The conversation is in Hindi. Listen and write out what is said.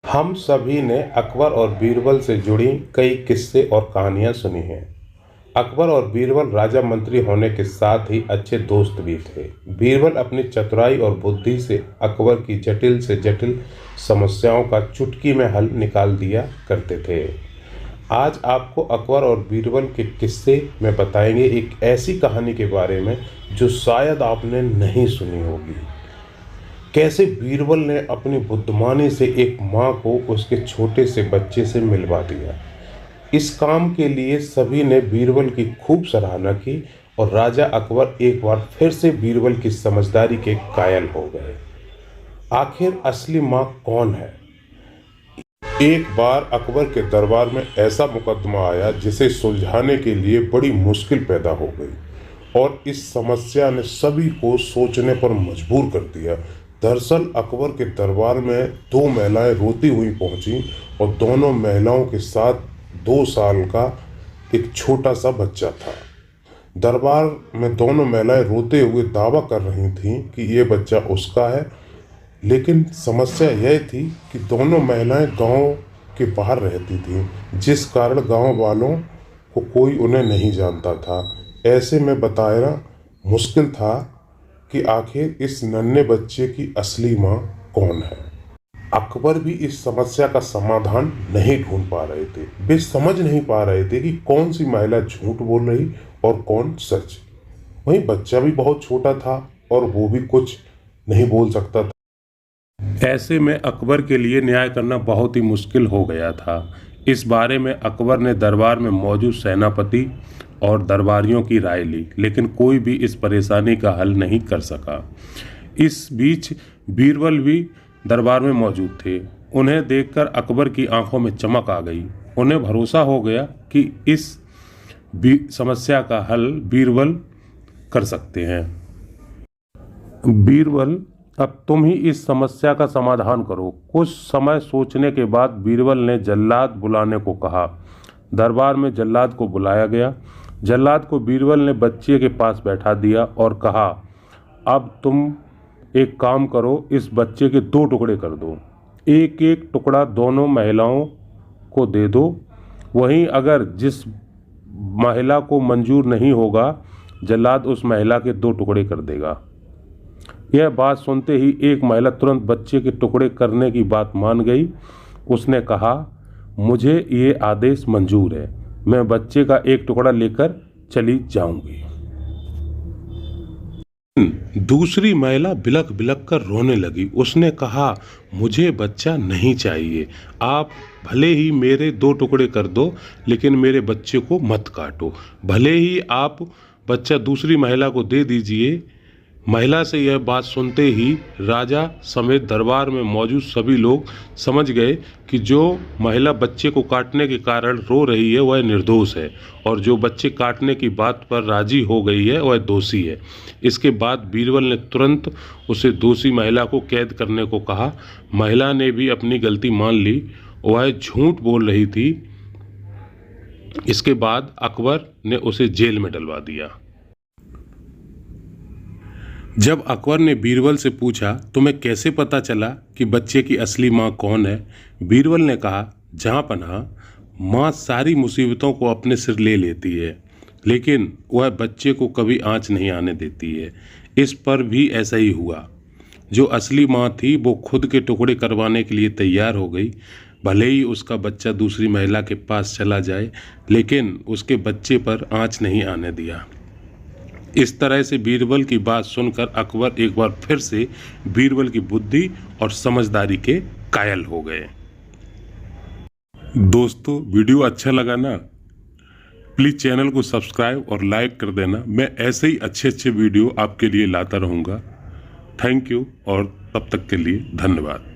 हम सभी ने अकबर और बीरबल से जुड़ी कई किस्से और कहानियां सुनी हैं। अकबर और बीरबल राजा मंत्री होने के साथ ही अच्छे दोस्त भी थे। बीरबल अपनी चतुराई और बुद्धि से अकबर की जटिल से जटिल समस्याओं का चुटकी में हल निकाल दिया करते थे। आज आपको अकबर और बीरबल के किस्से में बताएंगे एक ऐसी कहानी के बारे में जो शायद आपने नहीं सुनी होगी। कैसे बीरबल ने अपनी बुद्धिमानी से एक माँ को उसके छोटे से बच्चे से मिलवा दिया। इस काम के लिए सभी ने बीरबल की खूब सराहना की और राजा अकबर एक बार फिर से बीरबल की समझदारी के कायल हो गए। आखिर असली माँ कौन है? एक बार अकबर के दरबार में ऐसा मुकदमा आया जिसे सुलझाने के लिए बड़ी मुश्किल पैदा हो गई और इस समस्या ने सभी को सोचने पर मजबूर कर दिया। दरअसल अकबर के दरबार में दो महिलाएं रोती हुई पहुंची और दोनों महिलाओं के साथ 2 साल का एक छोटा सा बच्चा था। दरबार में दोनों महिलाएं रोते हुए दावा कर रही थीं कि ये बच्चा उसका है, लेकिन समस्या यह थी कि दोनों महिलाएं गांव के बाहर रहती थीं, जिस कारण गांव वालों को कोई उन्हें नहीं जानता था। ऐसे में बताना मुश्किल था कि आखिर इस नन्हे बच्चे की असली माँ कौन है। अकबर भी इस समस्या का समाधान नहीं ढूंढ पा रहे थे। वे समझ नहीं पा रहे थे कि कौन सी महिला झूठ बोल रही और कौन सच। वहीं बच्चा भी बहुत छोटा था और वो भी कुछ नहीं बोल सकता था। ऐसे में अकबर के लिए न्याय करना बहुत ही मुश्किल हो गया था। इस बारे में अकबर ने दरबार में मौजूद सेनापति और दरबारियों की राय ली, लेकिन कोई भी इस परेशानी का हल नहीं कर सका। इस बीच बीरबल भी दरबार में मौजूद थे। उन्हें देखकर अकबर की आंखों में चमक आ गई। उन्हें भरोसा हो गया कि इस समस्या का हल बीरबल कर सकते हैं। बीरबल, अब तुम ही इस समस्या का समाधान करो। कुछ समय सोचने के बाद बीरबल ने जल्लाद बुलाने को कहा। दरबार में जल्लाद को बुलाया गया। जल्लाद को बीरबल ने बच्चे के पास बैठा दिया और कहा, अब तुम एक काम करो, इस बच्चे के 2 टुकड़े कर दो। एक एक टुकड़ा दोनों महिलाओं को दे दो। वहीं अगर जिस महिला को मंजूर नहीं होगा, जल्लाद उस महिला के 2 टुकड़े कर देगा। यह बात सुनते ही एक महिला तुरंत बच्चे के टुकड़े करने की बात मान गई। उसने कहा, मुझे ये आदेश मंजूर है, मैं बच्चे का 1 टुकड़ा लेकर चली जाऊंगी। दूसरी महिला बिलख बिलख कर रोने लगी। उसने कहा, मुझे बच्चा नहीं चाहिए। आप भले ही मेरे 2 टुकड़े कर दो, लेकिन मेरे बच्चे को मत काटो। भले ही आप बच्चा दूसरी महिला को दे दीजिए। महिला से यह बात सुनते ही राजा समेत दरबार में मौजूद सभी लोग समझ गए कि जो महिला बच्चे को काटने के कारण रो रही है वह निर्दोष है और जो बच्चे काटने की बात पर राजी हो गई है वह दोषी है। इसके बाद बीरबल ने तुरंत उसे दोषी महिला को कैद करने को कहा। महिला ने भी अपनी गलती मान ली, वह झूठ बोल रही थी। इसके बाद अकबर ने उसे जेल में डलवा दिया। जब अकबर ने बीरबल से पूछा, तुम्हें कैसे पता चला कि बच्चे की असली माँ कौन है? बीरबल ने कहा, जहाँपनाह, माँ सारी मुसीबतों को अपने सिर ले लेती है, लेकिन वह बच्चे को कभी आँच नहीं आने देती है। इस पर भी ऐसा ही हुआ। जो असली माँ थी वो खुद के टुकड़े करवाने के लिए तैयार हो गई। भले ही उसका बच्चा दूसरी महिला के पास चला जाए, लेकिन उसके बच्चे पर आँच नहीं आने दिया। इस तरह से बीरबल की बात सुनकर अकबर एक बार फिर से बीरबल की बुद्धि और समझदारी के कायल हो गए। दोस्तों, वीडियो अच्छा लगा ना? प्लीज़ चैनल को सब्सक्राइब और लाइक कर देना। मैं ऐसे ही अच्छे वीडियो आपके लिए लाता रहूँगा। थैंक यू और तब तक के लिए धन्यवाद।